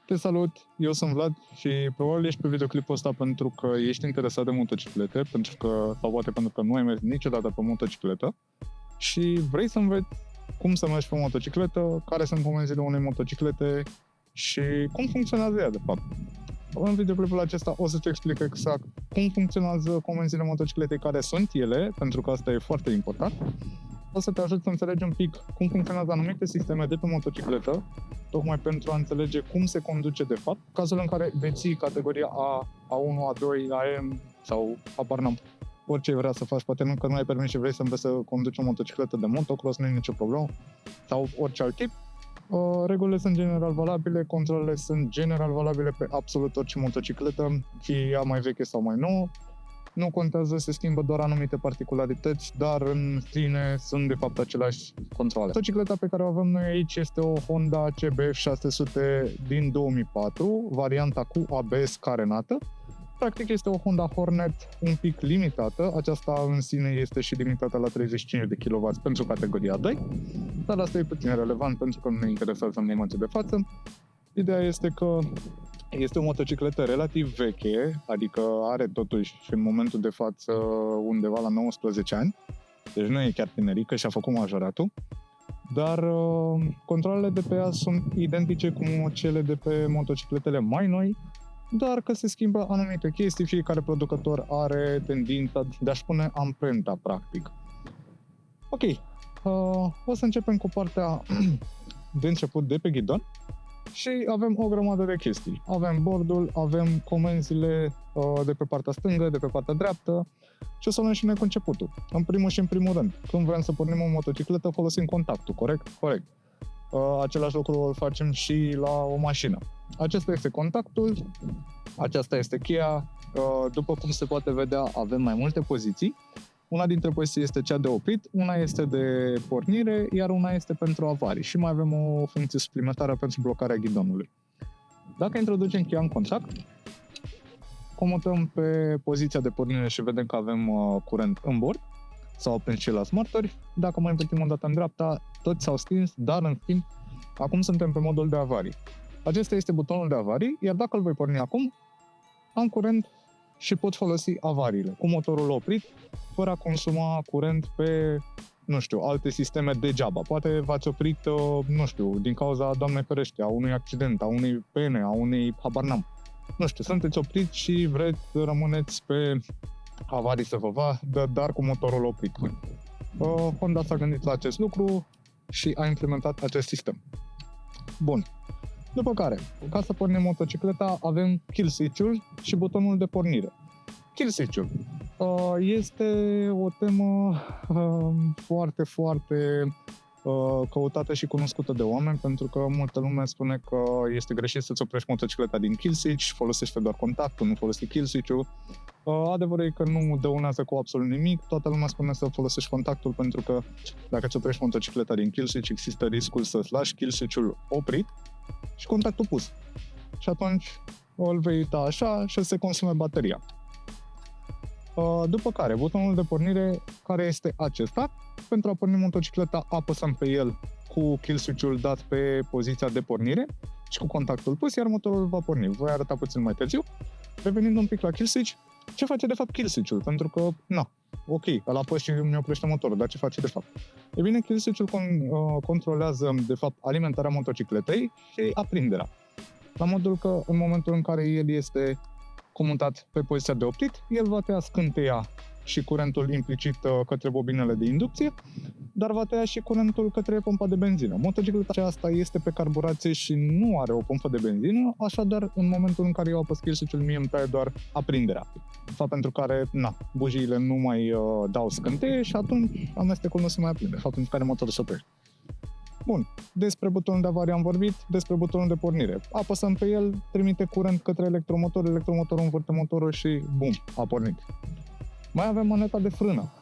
Te salut, eu sunt Vlad și probabil ești pe videoclipul ăsta pentru că ești interesat de motociclete, sau poate pentru că nu ai mers niciodată pe motocicletă și vrei să înveți cum să mergi pe motocicletă, care sunt comenzile unei motociclete și cum funcționează ea de fapt. În videoclipul acesta o să-ți explic exact cum funcționează comenzile motocicletei, care sunt ele, pentru că asta e foarte important. O să te ajut să înțelegi un pic cum funcționează anumite sisteme de pe motocicletă, tocmai pentru a înțelege cum se conduce de fapt. Cazul în care deții categoria A, A1, A2, AM sau habar n-am, orice vrea să faci, poate nu că nu ai permis și vrei să înveți să conduci o motocicletă de motocross, nu e nicio problemă, sau orice alt tip. Regulile sunt general valabile, controlele sunt general valabile pe absolut orice motocicletă, fie ea mai veche sau mai nouă. Nu contează, se schimbă doar anumite particularități, dar în sine sunt de fapt aceleași controle. Motocicleta pe care o avem noi aici este o Honda CBF 600 din 2004, varianta cu ABS carenată. Practic este o Honda Hornet un pic limitată, aceasta în sine este și limitată la 35 de kW pentru categoria 2, dar asta e puțin relevant pentru că nu ne interesează în momentul de față. Ideea este că este o motocicletă relativ veche, adică are totuși și în momentul de față undeva la 19 ani, deci nu e chiar tinerică și a făcut majoratul, dar controlele de pe ea sunt identice cu cele de pe motocicletele mai noi, doar că se schimbă anumite chestii, fiecare producător are tendința de a-și pune amprenta, practic. Ok, o să începem cu partea de început de pe ghidon. Și avem o grămadă de chestii. Avem bordul, avem comenzile de pe partea stângă, de pe partea dreaptă și o să luăm și noi cu începutul. În primul și în primul rând, când vrem să pornim o motocicletă, folosim contactul, corect? Corect. Același lucru îl facem și la o mașină. Acesta este contactul, aceasta este cheia. După cum se poate vedea, avem mai multe poziții. Una dintre poziții este cea de oprit, una este de pornire, iar una este pentru avarii și mai avem o funcție suplimentară pentru blocarea ghidonului. Dacă introducem cheia în contact, comutăm pe poziția de pornire și vedem că avem curent în bord sau prin ceilalți martori. Dacă mai învârtim o dată în dreapta, toți s-au stins, dar în schimb, acum suntem pe modul de avarii. Acesta este butonul de avarii, iar dacă îl voi porni acum, am curent și pot folosi avariile cu motorul oprit, fără a consuma curent pe, nu știu, alte sisteme degeaba. Poate v-ați oprit, nu știu, din cauza, Doamne ferește, a unui accident, a unei pene, a unei habar n-am. Nu știu, sunteți opriți și vreți să rămâneți pe avarii să vă va, dar cu motorul oprit. Honda s-a gândit la acest lucru și a implementat acest sistem. Bun. După care, ca să pornim motocicleta, avem kill switch-ul și butonul de pornire. Kill switch-ul este o temă foarte căutată și cunoscută de oameni, pentru că multă lume spune că este greșit să-ți oprești motocicleta din kill switch, folosește doar contactul, nu folosești kill switch-ul. Adevărul e că nu dăunează cu absolut nimic, toată lumea spune să folosești contactul, pentru că dacă ți oprești motocicleta din kill switch, există riscul să-ți lași kill switch-ul oprit și contactul pus. Și atunci îl vei uita așa și se consume bateria. După care, butonul de pornire, care este acesta, pentru a porni motocicleta apăsăm pe el cu kill switch-ul dat pe poziția de pornire și cu contactul pus, iar motorul va porni. Voi arăta puțin mai târziu. Revenind un pic la kill switch, ce face de fapt kill switch-ul? Pentru că, ok, îl apăs și mi oprește motorul, dar ce face de fapt? E bine, kill switch-ul controlează, de fapt, alimentarea motocicletei și aprinderea. La modul că, în momentul în care el este comutat pe poziția de oprit, el va tăia scânteia și curentul implicit către bobinele de inducție, dar va tăia și curentul către pompa de benzină. Motocicleta aceasta este pe carburație și nu are o pompă de benzină, așadar, în momentul în care eu apăs kill switch-ul, mie îmi taie doar aprinderea. Fapt pentru care, bujiile nu mai dau scânteie și atunci amestecul nu se mai aprinde, fapt pentru care motorul se oprește. Bun, despre butonul de avarie am vorbit, despre butonul de pornire. Apăsăm pe el, trimite curent către electromotorul învârte motorul și bum, a pornit. Mai avem maneta de frână.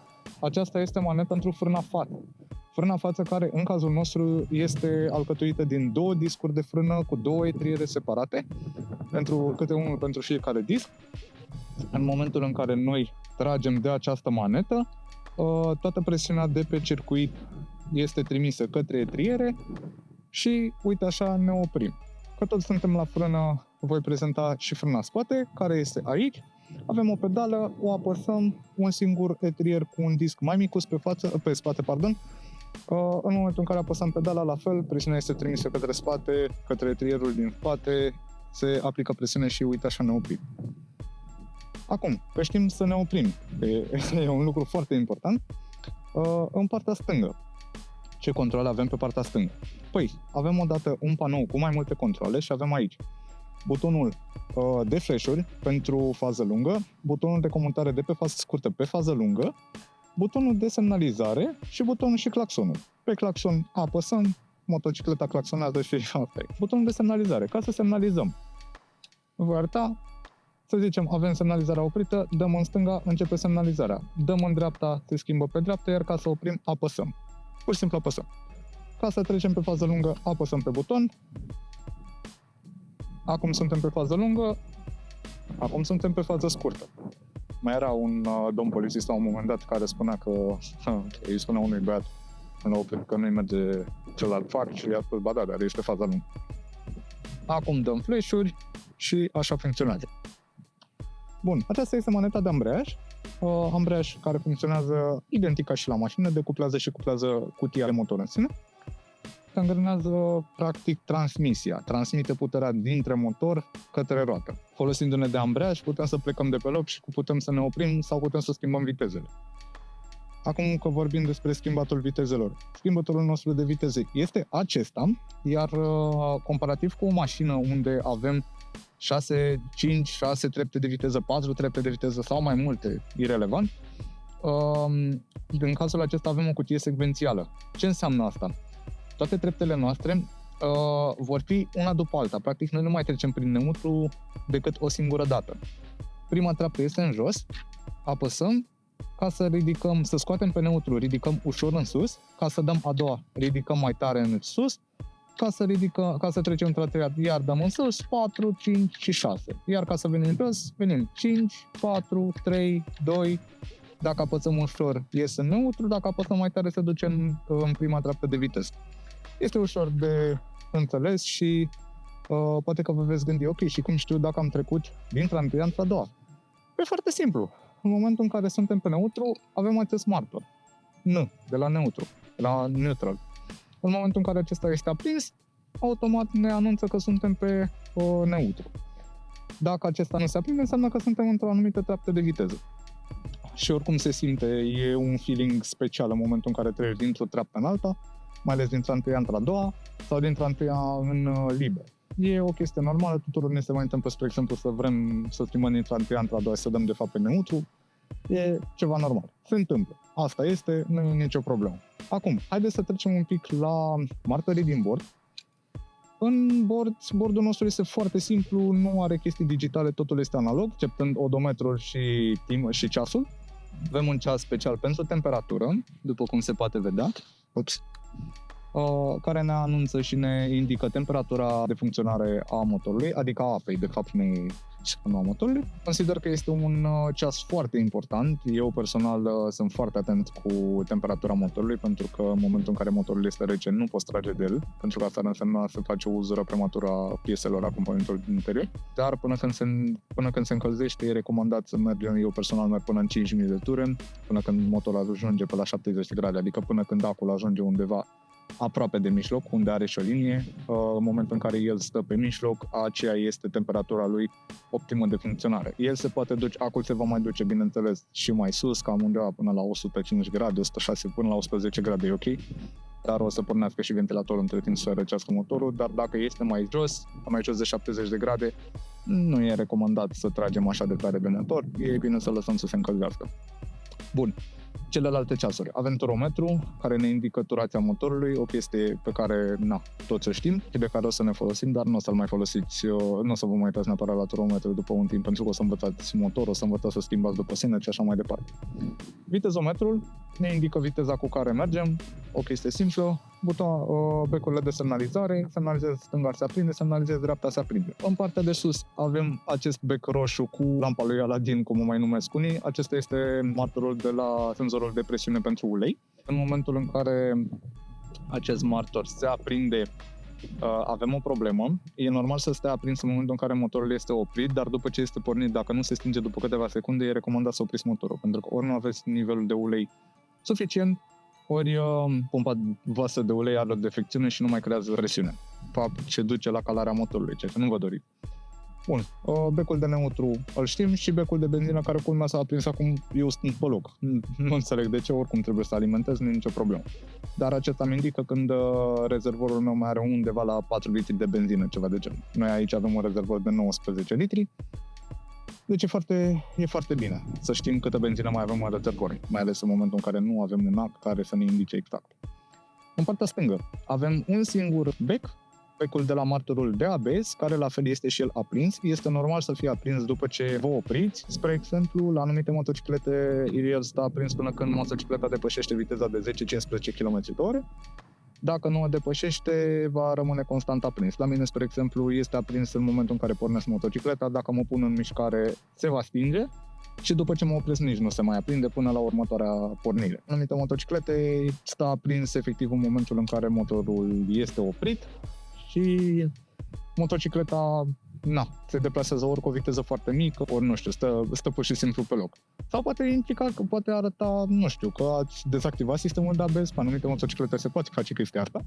Aceasta este maneta pentru frâna față. Frâna față care, în cazul nostru, este alcătuită din două discuri de frână cu două etriere separate, câte unul pentru fiecare disc. În momentul în care noi tragem de această manetă, toată presiunea de pe circuit este trimisă către etriere și, uite așa, ne oprim. că toți suntem la frână, voi prezenta și frâna spate, care este aici. Avem o pedală, o apăsăm, un singur etrier cu un disc mai micuț pe spate. În momentul în care apăsăm pedala, la fel, presiunea este trimisă către spate, către etrierul din spate, se aplică presiune și uite așa ne oprim. Acum, că știm să ne oprim, e un lucru foarte important, în partea stângă. Ce controle avem pe partea stângă? Păi, avem odată un panou cu mai multe controle și avem aici butonul de flash-uri pentru fază lungă, butonul de comutare de pe fază scurtă pe fază lungă, butonul de semnalizare și butonul și claxonul. Pe claxon apăsăm, motocicleta claxonează și asta e. Butonul de semnalizare, ca să semnalizăm. Voi arăta, să zicem, avem semnalizarea oprită, dăm în stânga, începe semnalizarea. Dăm în dreapta, se schimbă pe dreapta, iar ca să oprim, apăsăm. Pur și simplu apăsăm. Ca să trecem pe fază lungă, apăsăm pe buton. Acum suntem pe fază lungă, acum suntem pe fază scurtă. Mai era un domn polițist la un moment dat care spunea că îi spunea unui băiat în oprit că nu-i merge celălalt far și i-a spus, ba da, dar ești pe faza lungă. Acum dăm flash-uri și așa funcționează. Bun, aceasta este maneta de ambreiaj. Ambreiaj care funcționează identic ca și la mașină, decuplează și cuplează cutia de motor în sine. Angrenează, practic, transmisia. Transmite puterea dintre motor către roată. Folosindu-ne de ambreiaj, putem să plecăm de pe loc și putem să ne oprim sau putem să schimbăm vitezele. Acum că vorbim despre schimbatul vitezelor. Schimbatorul nostru de viteze este acesta, iar comparativ cu o mașină unde avem 5, 6 trepte de viteză, 4 trepte de viteză sau mai multe, irelevant, în cazul acesta avem o cutie secvențială. Ce înseamnă asta? Toate treptele noastre vor fi una după alta. Practic, noi nu mai trecem prin neutru decât o singură dată. Prima treaptă este în jos, apăsăm, ca să ridicăm, să scoatem pe neutru, ridicăm ușor în sus, ca să dăm a doua, ridicăm mai tare în sus, ca să trecem într-a treia, iar dăm în sus, 4, 5 și 6. Iar ca să venim jos, venim 5, 4, 3, 2, dacă apăsăm ușor, iese în neutru, dacă apăsăm mai tare, se duce în prima treaptă de viteză. Este ușor de înțeles și poate că vă veți gândi, ok, și cum știu dacă am trecut dintre întâia într-a doua? E foarte simplu. În momentul în care suntem pe neutru, avem acest martor. N, de la neutru, de la neutral. În momentul în care acesta este aprins, automat ne anunță că suntem pe neutru. Dacă acesta nu se aprinde, înseamnă că suntem într-o anumită treaptă de viteză. Și oricum se simte, e un feeling special în momentul în care treci dintr-o treaptă în alta, mai ales dintr-a întâia într-a doua sau dintr-a întâia în liber. E o chestie normală, tuturor ne se mai întâmplă, spre exemplu, să vrem să schimbăm dintr-a întâia într-a doua și să dăm de fapt pe neutru. E ceva normal. Se întâmplă. Asta este, nu e nicio problemă. Acum, haideți să trecem un pic la martorii din bord. În bordul nostru este foarte simplu, nu are chestii digitale, totul este analog, exceptând odometrul și ceasul. Avem un ceas special pentru temperatură, după cum se poate vedea, care ne anunță și ne indică temperatura de funcționare a motorului, adică a apei, de fapt nu a motorului. Consider că este un ceas foarte important. Eu personal sunt foarte atent cu temperatura motorului, pentru că în momentul în care motorul este rece nu poți trage de el, pentru că asta ar însemna să faci o uzură prematură a pieselor, a componentelor din interior. Dar până când se încălzește, e recomandat să mergem, eu personal merg până în 5.000 de ture, până când motorul ajunge pe la 70 de grade, adică până când acul ajunge undeva aproape de mijloc, unde are și o linie. În momentul în care el stă pe mijloc, aceea este temperatura lui optimă de funcționare. El se poate duce, acul se va mai duce, bineînțeles, și mai sus, cam undeva până la 105 grade, 106 până la 110 grade, e ok. Dar o să pornească și ventilatorul între timp să răcească motorul, dar dacă este mai jos de 70 de grade, nu e recomandat să tragem așa de tare de motor, e bine să lăsăm să se încălzească. Bun. Celelalte ceasuri. Avem turometru, care ne indică turația motorului, o chestie pe care, toți o știm și de care o să ne folosim, dar nu o să-l mai folosiți, nu o să vă mai uitați neapărat la turometru după un timp, pentru că o să învățați motorul, o să învățați să schimbați după sine și așa mai departe. Vitezometrul ne indică viteza cu care mergem, o chestie simplă, becurile de semnalizare, semnalizez stânga se aprinde, semnalizez dreapta se aprinde. În partea de sus avem acest bec roșu cu lampa lui Aladdin, cum o mai numesc unii. Acesta este martorul de la senzorul de presiune pentru ulei. În momentul în care acest martor se aprinde, avem o problemă, e normal să stea aprins în momentul în care motorul este oprit, dar după ce este pornit, dacă nu se stinge după câteva secunde, e recomandat să opriți motorul, pentru că ori nu aveți nivelul de ulei suficient, ori pompa voastră de ulei are o defecțiune și nu mai creează presiune, fapt ce duce la calarea motorului, ceea ce nu vă doriți. Bun, becul de neutru îl știm și becul de benzină care culmea s-a aprins acum, eu sunt pe loc. Nu înțeleg de ce, oricum trebuie să alimentez, nu e nicio problemă. Dar acesta îmi indică când rezervorul meu mai are undeva la 4 litri de benzină, ceva de genul. Noi aici avem un rezervor de 19 litri, deci e foarte bine să știm câtă benzină mai avem în rezervor, mai ales în momentul în care nu avem un act care să ne indice exact. În partea stângă avem un singur bec, becul de la martorul de ABS, care la fel este și el aprins. Este normal să fie aprins după ce vă opriți. Spre exemplu, la anumite motociclete, el stă aprins până când motocicleta depășește viteza de 10-15 km/h. Dacă nu o depășește, va rămâne constant aprins. La mine, spre exemplu, este aprins în momentul în care pornesc motocicleta. Dacă mă pun în mișcare, se va stinge și după ce mă opresc nici nu se mai aprinde până la următoarea pornire. În anumite motociclete stă aprins efectiv în momentul în care motorul este oprit și motocicleta se deplasează ori cu o viteză foarte mică, ori nu știu, stă pur și simplu pe loc. Sau poate implica că poate arăta, nu știu, că ați dezactivat sistemul de ABS, pe anumite motociclete se poate face chestia asta,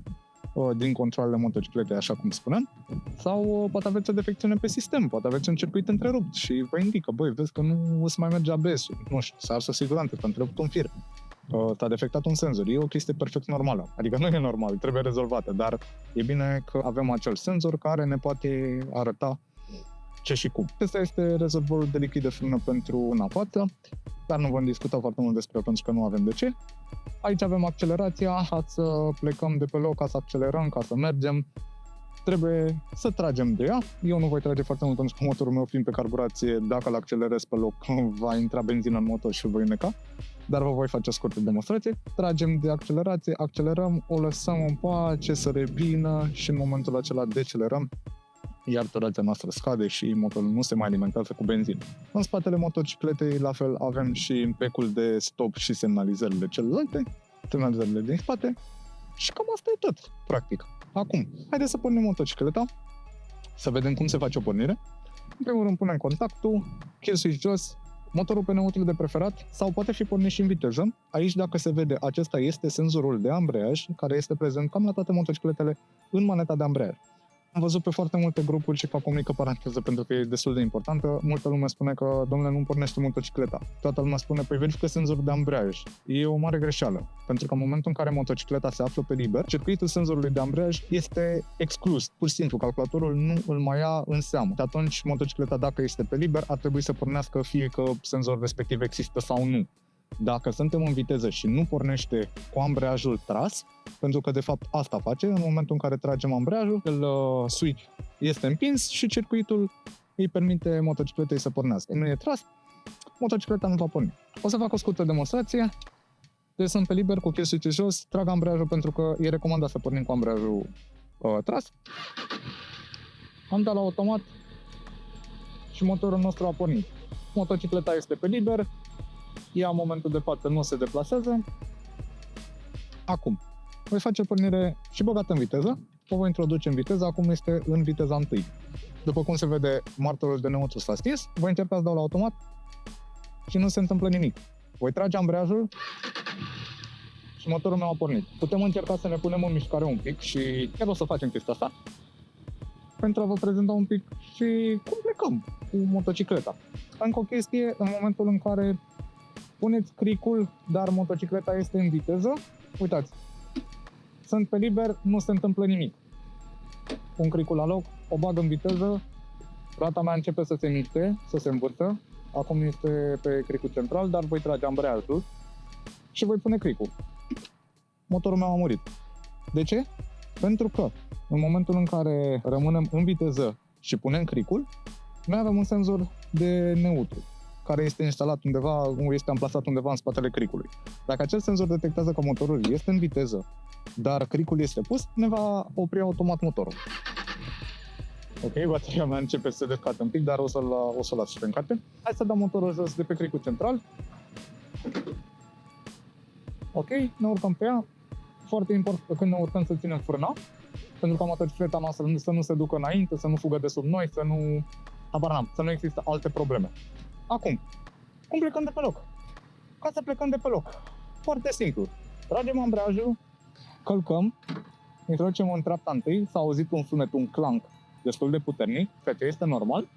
din controlele motocicletei, așa cum spuneam, sau poate aveți o defecțiune pe sistem, poate aveți un circuit întrerupt și vă indică, băi, vezi că nu o să mai merge ABS-ul, nu știu, s-a ars o siguranță, s-a întrerupt un fir. S-a defectat un senzor. E o chestie perfect normală. Adică nu e normal, trebuie rezolvată, dar e bine că avem acel senzor care ne poate arăta ce și cum. Acesta este rezervorul de lichid de frână pentru napață, dar nu vom discuta foarte mult despre pentru că nu avem de ce. Aici avem accelerația, ca să plecăm de pe loc, ca să accelerăm, ca să mergem. Trebuie să tragem de ea. Eu nu voi trage foarte mult pentru că motorul meu fiind pe carburație, dacă îl accelerez pe loc, va intra benzină în motor și îl voi neca. Dar vă voi face o scurtă demonstrație. Tragem de accelerație, accelerăm, o lăsăm în pace să revină și în momentul acela decelerăm, iar turația noastră scade și motorul nu se mai alimentează cu benzină. În spatele motocicletei, la fel, avem și becul de stop și semnalizările celelalte, semnalizările din spate și cam asta e tot, practic. Acum, haideți să pornim motocicleta, să vedem cum se face o pornire. În primul rând punem contactul, kill switch jos, motorul pe neutru de preferat sau poate fi pornit și în viteză. Aici, dacă se vede, acesta este senzorul de ambreiaj, care este prezent cam la toate motocicletele în maneta de ambreiaj. Am văzut pe foarte multe grupuri și fac o mică paranteză pentru că e destul de importantă. Multă lume spune că, domnule, nu pornește motocicleta. Toată lumea spune, păi verifică senzorul de ambreiaj. E o mare greșeală, pentru că în momentul în care motocicleta se află pe liber, circuitul senzorului de ambreiaj este exclus. Pur și simplu, calculatorul nu îl mai ia în seamă. Și atunci, motocicleta, dacă este pe liber, ar trebui să pornească fie că senzorul respectiv există sau nu. Dacă suntem în viteză și nu pornește cu ambreiajul tras, pentru că de fapt asta face, în momentul în care tragem ambreiajul, switch este împins și circuitul îi permite motocicletei să pornească. Nu e tras, motocicleta nu va porni. O să fac o scurtă demonstrație. Deci sunt pe liber cu kill switch jos, trag ambreiajul pentru că e recomandat să pornim cu ambreiajul tras. Am dat la automat și motorul nostru a pornit. Motocicleta este pe liber, ea în momentul de față nu se deplasează. Acum, voi face pornire și băgată în viteză, o voi introduce în viteză, acum este în viteza 1. După cum se vede, martorul de neutru s-a stins, voi încerca să dau la automat și nu se întâmplă nimic. Voi trage ambreiajul și motorul meu a pornit. Putem încerca să ne punem în mișcare un pic și chiar o să facem chestia asta pentru a vă prezenta un pic și cum plecăm cu motocicleta. Încă o chestie, în momentul în care puneți cricul, dar motocicleta este în viteză, uitați, sunt pe liber, nu se întâmplă nimic. Pun cricul la loc, o bag în viteză, roata mea începe să se miște, să se învârtă, acum este pe cricul central, dar voi trage ambreiajul și voi pune cricul. Motorul meu a murit. De ce? Pentru că în momentul în care rămânem în viteză și punem cricul, noi avem un senzor de neutru care este instalat undeva, este amplasat undeva în spatele cricului. Dacă acel senzor detectează că motorul este în viteză, dar cricul este pus, ne va opri automat motorul. Ok, bateria mea începe să se descarte un pic, dar o să las și pe încarte. Hai să dăm motorul jos de pe cricul central. Ok, ne urcăm pe ea. Foarte important când ne urcăm să ținem frâna. pentru ca motocicleta noastră să nu se ducă înainte, să nu fugă de sub noi, să nu există alte probleme. Acum, cum plecăm de pe loc? Ca să plecăm de pe loc, foarte simplu. Tragem ambreiajul, călcăm, introducem în treapta întâi, s-a auzit un sunet, un clank destul de puternic, ceea ce este normal,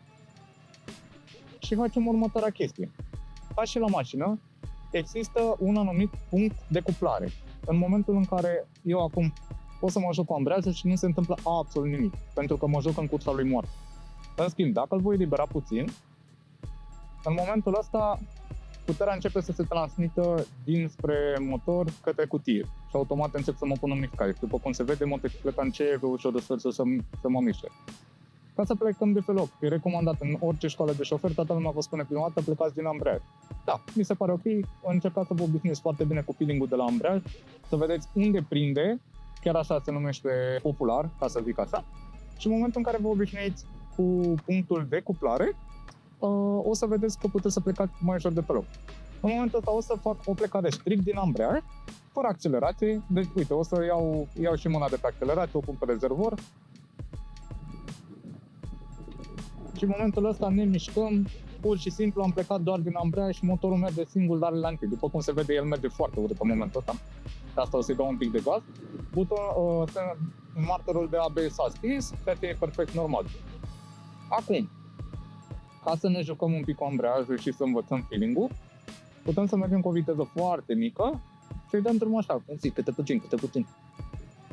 și facem următoarea chestie. Ca și la mașină, există un anumit punct de cuplare. În momentul în care eu acum pot să mă joc cu ambreiajul și nu se întâmplă absolut nimic, pentru că mă joc în cursa lui moarte. În schimb, dacă îl voi elibera puțin, în momentul ăsta puterea începe să se transmită dinspre motor către cutie și automat încep să mă pun în mișcare. După cum se vede, motocicleta începe ușor de să mă miște. Ca să plecăm de pe loc, e recomandat în orice școală de șofer, toată lumea vă spune prima dată, plecați din ambreiaj. Da, mi se pare ok, încercați să vă obișnuiți foarte bine cu feeling-ul de la ambreiaj, să vedeți unde prinde, chiar așa se numește popular, ca să zic așa, și în momentul în care vă obișnuiți cu punctul de cuplare, o să vedeți că puteți să plecați mai ușor de pe loc. În momentul ăsta o să fac o plecare strict din ambreiaj, fără accelerație, deci uite, o să iau și mâna de pe accelerație, o pun pe rezervor, și în momentul ăsta ne mișcăm, pur și simplu am plecat doar din ambreiaj și motorul merge singur, dar la întâi. După cum se vede, el merge foarte urât în momentul ăsta. De asta o să-i dau un pic de gaz. Markerul de ABS a stins, ceea ce e perfect normal. Acum, ca să ne jucăm un pic cu ambreiajul și să învățăm feeling-ul, putem să mergem cu o viteză foarte mică și îi dăm drumul așa, cum zic, câte puțin.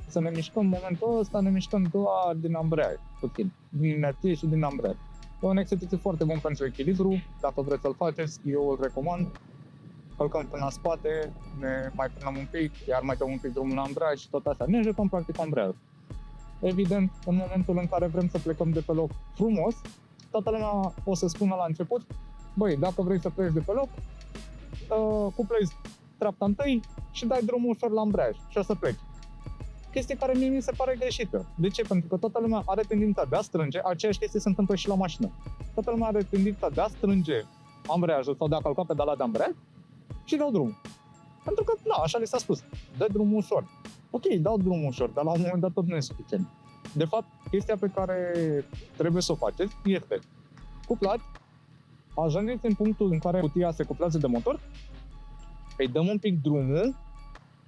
Să ne mișcăm în momentul ăsta, ne mișcăm doar din ambreiaj, puțin, din inerție și din ambreiaj. E un exercițiu foarte bun pentru echilibru, dacă vreți să-l faceți, eu îl recomand. Călcăm până la spate, ne mai punem un pic, iar mai dăm un pic drumul la ambreiaj și tot așa. Ne jucăm practic ambreiaj. Evident, în momentul în care vrem să plecăm de pe loc frumos, toată lumea o să spună la început, băi, dacă vrei să pleci de pe loc, cuplezi treapta întâi și dai drumul ușor la ambreiaj și o să pleci. Chestie care mie mi se pare greșită. De ce? Pentru că toată lumea are tendința de a strânge, aceeași chestie se întâmplă și la mașină. Toată lumea are tendința de a strânge ambreiajul sau de a călca pedala de ambreiaj și dau drumul. Pentru că, da, așa li s-a spus, dă drumul ușor. Ok, dau drumul ușor, dar la un moment dat tot nu e suficient. De fapt, chestia pe care trebuie să o faceți este cuplați, ajungeți în punctul în care cutia se cuplează de motor, îi dăm un pic drumul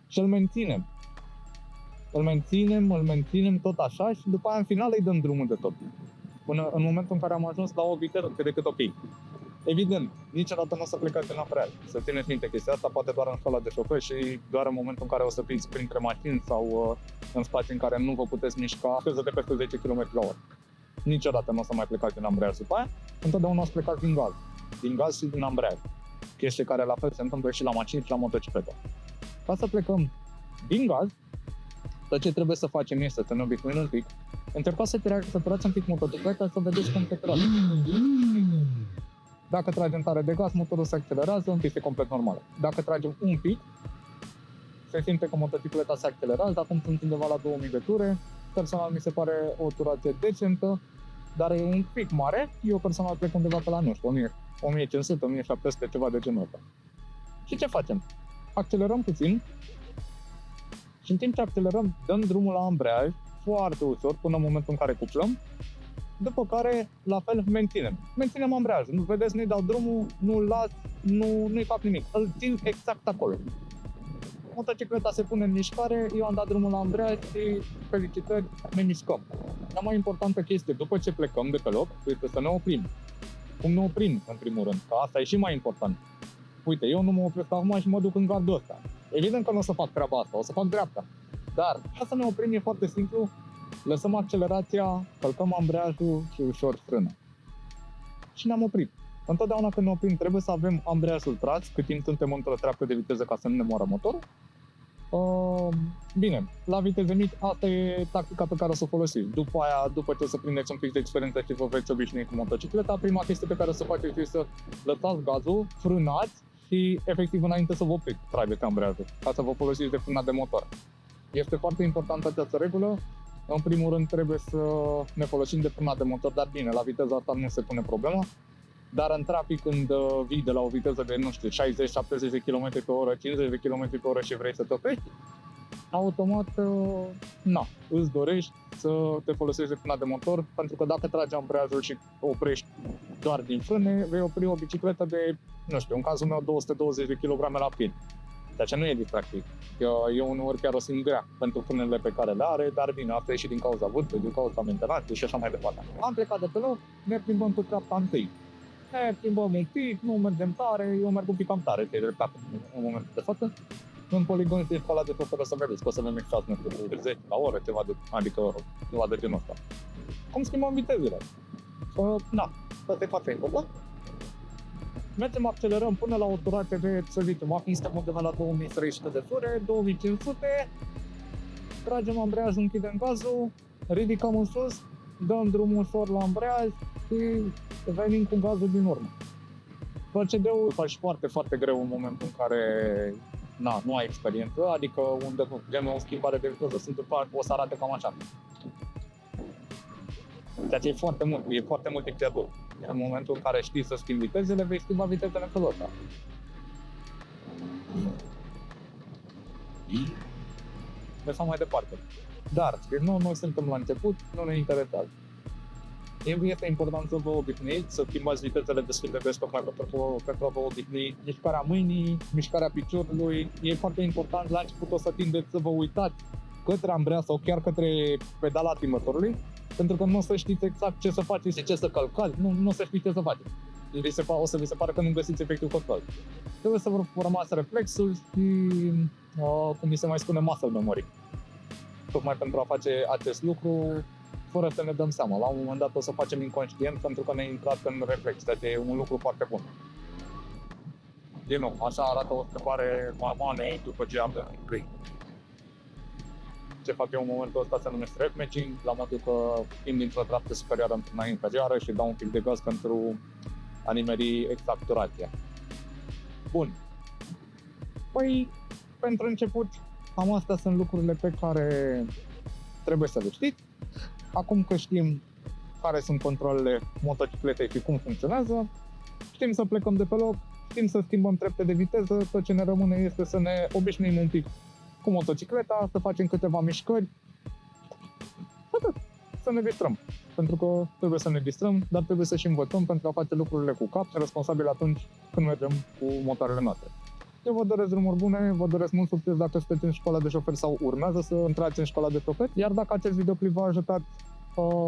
și îl menținem. Îl menținem tot așa și după aia în final îi dăm drumul de tot. Până în momentul în care am ajuns la o viteză cât de cât ok. Evident, niciodată nu o să plecați în ambreiaj. Să țineți minte chestia asta, poate doar în școala de șofer și doar în momentul în care o să fiți printre mașini sau în spații în care nu vă puteți mișca de peste 10 km/h. Niciodată nu o să mai plecați din ambreiaj după aia, întotdeauna o să plecați din gaz. Din gaz și din ambreiaj. Chestie care la fel se întâmplă și la mașini și la motocicletă. Ca să plecăm din gaz, tot ce trebuie să facem este să ne obișnuim un pic. Încercați să turați un pic motocicleta să vedeți cum se trage. Dacă tragem tare de gaz, motorul se accelerează, este complet normal. Dacă tragem un pic, se simte că motocicleta se accelerează, acum sunt undeva la 2000 de ture. Personal mi se pare o turație decentă, dar e un pic mare. Eu personal plec undeva pe la, nu știu, 1500, 1700, ceva de genul ăsta. Și ce facem? Accelerăm puțin și în timp ce accelerăm, dăm drumul la ambreiaj foarte ușor până în momentul în care cuplăm, după care, la fel, menținem ambreiajul. Nu vedeți, nu-i dau drumul, nu-l las, nu-i fac nimic. Îl țin exact acolo. Motocicleta se pune în mișcare, eu am dat drumul la ambreiaj și felicitări, ne mișcăm. Cea mai importantă chestie, după ce plecăm de pe loc, este să ne oprim. Cum ne oprim, în primul rând, că asta e și mai important. Uite, eu nu mă opresc acum și mă duc în gardul ăsta. Evident că nu o să fac treaba asta, o să fac dreapta. Dar, ca să ne oprim e foarte simplu, lăsăm accelerația, călcăm ambreiajul și ușor frână. Și ne-am oprit. Întotdeauna când ne oprim trebuie să avem ambreiajul tras, cât timp suntem într-o treaptă de viteză ca să nu ne moară motorul. Bine, la viteze mici, asta e tactica pe care o să o folosiți. După aia, după ce o să prindeți un pic de experiență și vă veți obișnui cu motocicleta, prima chestie pe care o să faceți este să lăsați gazul, frânați și efectiv înainte să vă opriți, trageți ambreiajul, ca să vă folosiți de frâna de motor. Este foarte importantă această regulă. În primul rând trebuie să ne folosim de frâna de motor, dar bine, la viteza asta nu se pune problema. Dar în trafic, când vii de la o viteză de, nu știu, 60-70 de km pe oră, 50 de km pe oră și vrei să te oprești, automat, îți dorești să te folosești de frâna de motor, pentru că dacă tragi ambreiajul și oprești doar din frâne, vei opri o bicicletă de, nu știu, în cazul meu 220 de kg la pin. Ceea ce nu e distractiv. Eu uneori chiar o simt grea pentru frânele pe care le are, dar bine, asta e și din cauza vârstei, din cauza mentenanței și așa mai departe. Am plecat de pe loc, ne plimbăm cu treapta întâi. Ne plimbăm un pic, nu mergem tare, eu merg un pic cam tare, de dreptate în momentul de față. În poligon și școala de șofer o să vedeți că o să avem exact, nu știu, 30 la oră, adică ceva de genul ăsta. Cum schimbăm vitezele? Să se face încolo. Mergem, accelerăm până la o durată de, să zicem, acum suntem undeva la 2300 de fure, 2500, tragem ambreiajul, închidem gazul, ridicăm în sus, dăm drumul ușor la ambreiaj și venim cu gazul din urmă. Procedeul faci foarte, foarte greu în momentul în care nu ai experiență, adică unde genul o schimbare de viteză sunt o să arate cam așa. Ceea ce e foarte mult dictator. În momentul în care știi să schimbi vitezele, vei schimba vitezele în felul ăsta. Mergem mai departe. Dar, noi suntem la început, nu ne interesează. Este important să vă obișnuiți, să schimbați vitezele destul de des tocmai pentru a vă obișnui mișcarea mâinii, mișcarea piciorului. E foarte important, la început o să tindeți să vă uitați către ambreiaj sau chiar către pedala motorului, pentru că nu o să știți exact ce să faceți și ce să călcați, nu o să știți ce să faceți. O să vi se pare că nu găsiți efectul control. Trebuie să vă rămas reflexul și, cum mi se mai spune, muscle memory. Tocmai pentru a face acest lucru, fără să ne dăm seama. La un moment dat o să facem inconștient pentru că ne-a intrat în reflex. Deci e un lucru foarte bun. Din nou, așa arată o schimbare mamanei după ce am venit. Ce fac eu în momentul ăsta se numește rep matching, la modul că timp dintr-o treaptă superioară într-una inferioră și dau un pic de gaz pentru a nimeri exact durația. Bun. Păi, pentru început, cam astea sunt lucrurile pe care trebuie să le știți. Acum că știm care sunt controlele motocicletei și cum funcționează, știm să plecăm de pe loc, știm să schimbăm trepte de viteză, tot ce ne rămâne este să ne obișnuim un pic cu motocicleta, să facem câteva mișcări, atât, să ne distrăm. Pentru că trebuie să ne distrăm, dar trebuie să și învățăm pentru a face lucrurile cu cap, responsabil atunci când mergem cu motoarele noastre. Eu vă doresc drumuri bune, vă doresc mult succes dacă sunteți în școala de șofer sau urmează să intrați în școala de șofer, iar dacă acest videoclip v-a ajutat,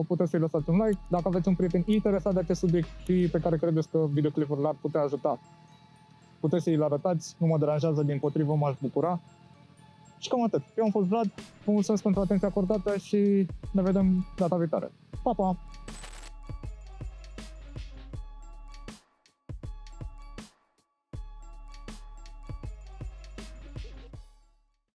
puteți să-i lăsați un like. Dacă aveți un prieten interesat de acest subiect și pe care credeți că videoclipul l-ar putea ajuta, puteți să-i arătați, nu mă deranjează, dimpotrivă m-aș bucura. Și cam atât. Eu am fost Vlad, vă mulțumesc pentru atenția acordată și ne vedem data viitoare. Pa, pa!